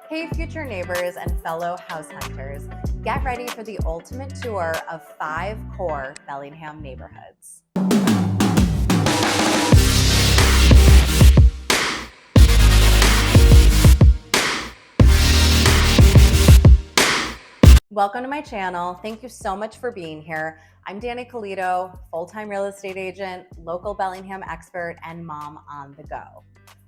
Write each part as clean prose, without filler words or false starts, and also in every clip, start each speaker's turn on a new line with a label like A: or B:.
A: Hey, future neighbors and fellow house hunters, get ready for the ultimate tour of 5 core Bellingham neighborhoods. Welcome to my channel. Thank you so much for being here. I'm Dani Colito, full-time real estate agent, local Bellingham expert, and mom on the go.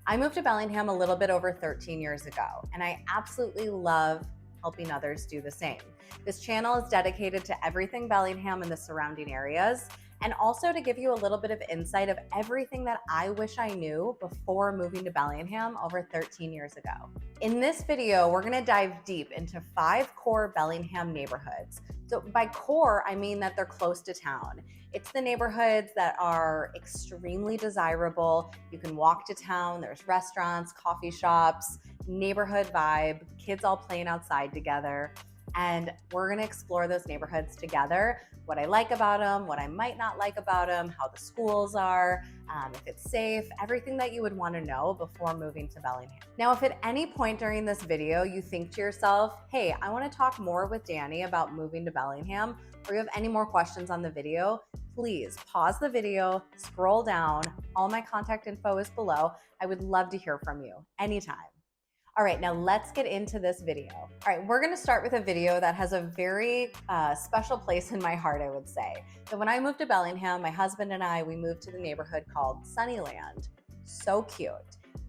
A: I moved to Bellingham a little bit over 13 years ago, and I absolutely love helping others do the same. This channel is dedicated to everything Bellingham and the surrounding areas, and also to give you a little bit of insight of everything that I wish I knew before moving to Bellingham over 13 years ago. In this video, we're gonna dive deep into 5 core Bellingham neighborhoods. So by core, I mean that they're close to town. It's the neighborhoods that are extremely desirable. You can walk to town, there's restaurants, coffee shops, neighborhood vibe, kids all playing outside together. And we're gonna explore those neighborhoods together, what I like about them, what I might not like about them, how the schools are, if it's safe, everything that you would wanna know before moving to Bellingham. Now, if at any point during this video you think to yourself, hey, I wanna talk more with Dani about moving to Bellingham, or you have any more questions on the video, please pause the video, scroll down, all my contact info is below. I would love to hear from you anytime. All right, now let's get into this video. All right, we're gonna start with a video that has a very special place in my heart, I would say. So when I moved to Bellingham, my husband and I, we moved to the neighborhood called Sunnyland. So cute.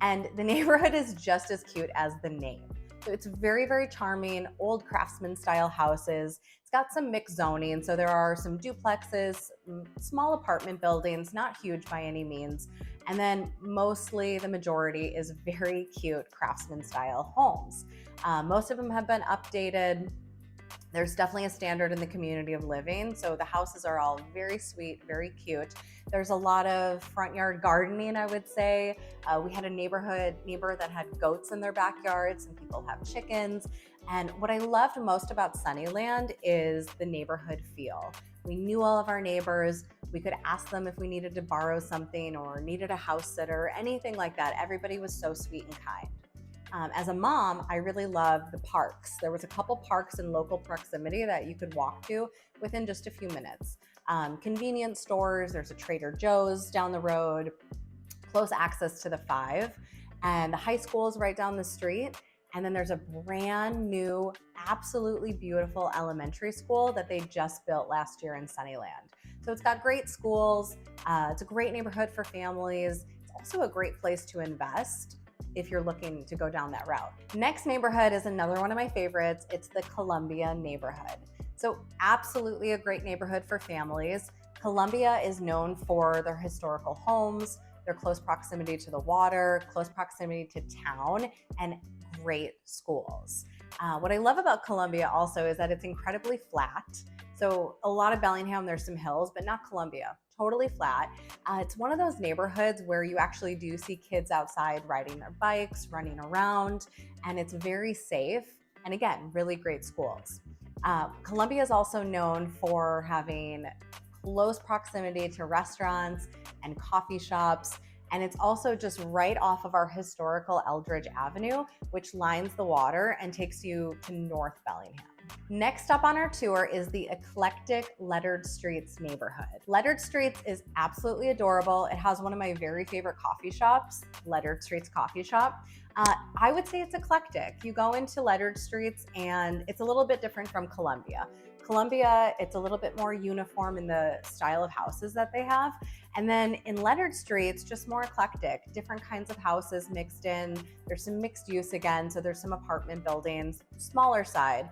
A: And the neighborhood is just as cute as the name. So it's very, very charming, old craftsman style houses. It's got some mixed zoning. So there are some duplexes, small apartment buildings, not huge by any means. And then mostly the majority is very cute craftsman style homes. Most of them have been updated. There's definitely a standard in the community of living. So the houses are all very sweet, very cute. There's a lot of front yard gardening, I would say. We had a neighbor that had goats in their backyard. Some people have chickens. And what I loved most about Sunnyland is the neighborhood feel. We knew all of our neighbors. We could ask them if we needed to borrow something or needed a house sitter, anything like that. Everybody was so sweet and kind. As a mom, I really loved the parks. There was a couple parks in local proximity that you could walk to within just a few minutes. Convenience stores, there's a Trader Joe's down the road, close access to the 5, and the high school is right down the street. And then there's a brand new, absolutely beautiful elementary school that they just built last year in Sunnyland. So it's got great schools. It's a great neighborhood for families. It's also a great place to invest if you're looking to go down that route. Next neighborhood is another one of my favorites. It's the Colombia neighborhood. So absolutely a great neighborhood for families. Colombia is known for their historical homes, their close proximity to the water, close proximity to town, and great schools. What I love about Colombia also is that it's incredibly flat. So a lot of Bellingham, there's some hills, but not Colombia, totally flat. It's one of those neighborhoods where you actually do see kids outside riding their bikes, running around, and it's very safe. And again, really great schools. Colombia is also known for having close proximity to restaurants and coffee shops. And it's also just right off of our historical Eldridge Avenue, which lines the water and takes you to North Bellingham. Next up on our tour is the eclectic Lettered Streets neighborhood. Lettered Streets is absolutely adorable. It has one of my very favorite coffee shops, Lettered Streets Coffee Shop. I would say it's eclectic. You go into Lettered Streets and it's a little bit different from Colombia. Colombia, it's a little bit more uniform in the style of houses that they have. And then in Lettered Streets, just more eclectic, different kinds of houses mixed in. There's some mixed use again. So there's some apartment buildings, smaller side,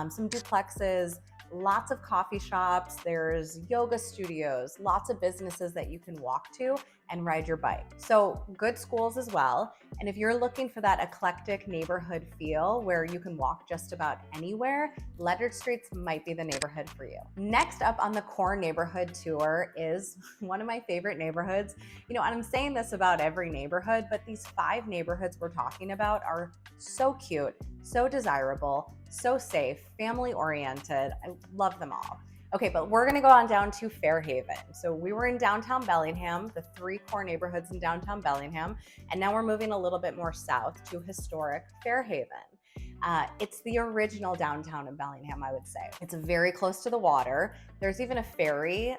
A: some duplexes, lots of coffee shops. There's yoga studios, lots of businesses that you can walk to and ride your bike. So good schools as well. And if you're looking for that eclectic neighborhood feel where you can walk just about anywhere, Lettered Streets might be the neighborhood for you. Next up on the core neighborhood tour is one of my favorite neighborhoods. And I'm saying this about every neighborhood, but these 5 neighborhoods we're talking about are so cute, so desirable, so safe, family oriented. I love them all. Okay, but we're gonna go on down to Fairhaven. So we were in downtown Bellingham, the 3 core neighborhoods in downtown Bellingham, and now we're moving a little bit more south to historic Fairhaven. It's the original downtown in Bellingham, I would say. It's very close to the water. There's even a ferry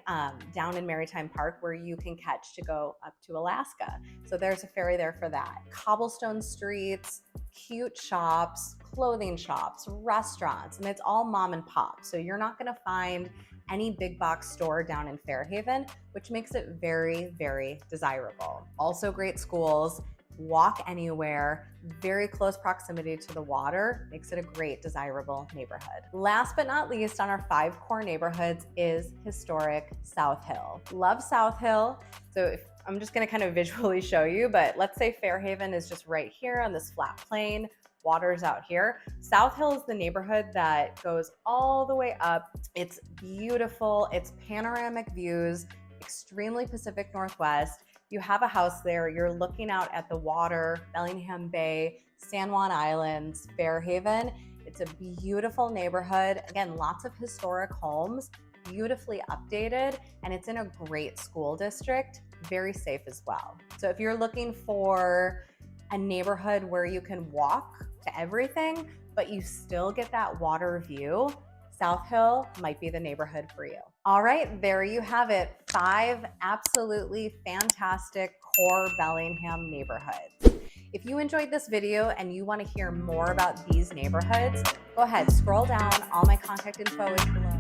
A: down in Maritime Park where you can catch to go up to Alaska. So there's a ferry there for that. Cobblestone streets, cute shops, clothing shops, restaurants, and it's all mom and pop. So you're not gonna find any big box store down in Fairhaven, which makes it very, very desirable. Also great schools, walk anywhere, very close proximity to the water, makes it a great, desirable neighborhood. Last but not least on our 5 core neighborhoods is historic South Hill. Love South Hill. So I'm just gonna kind of visually show you, but let's say Fairhaven is just right here on this flat plain, water's out here. South Hill is the neighborhood that goes all the way up. It's beautiful, it's panoramic views, extremely Pacific Northwest. You have a house there, you're looking out at the water, Bellingham Bay, San Juan Islands, Fairhaven. It's a beautiful neighborhood. Again, lots of historic homes, beautifully updated, and it's in a great school district, very safe as well. So if you're looking for a neighborhood where you can walk to everything, but you still get that water view, South Hill might be the neighborhood for you. All right, there you have it. 5 absolutely fantastic core Bellingham neighborhoods. If you enjoyed this video and you want to hear more about these neighborhoods, go ahead, scroll down. All my contact info is below.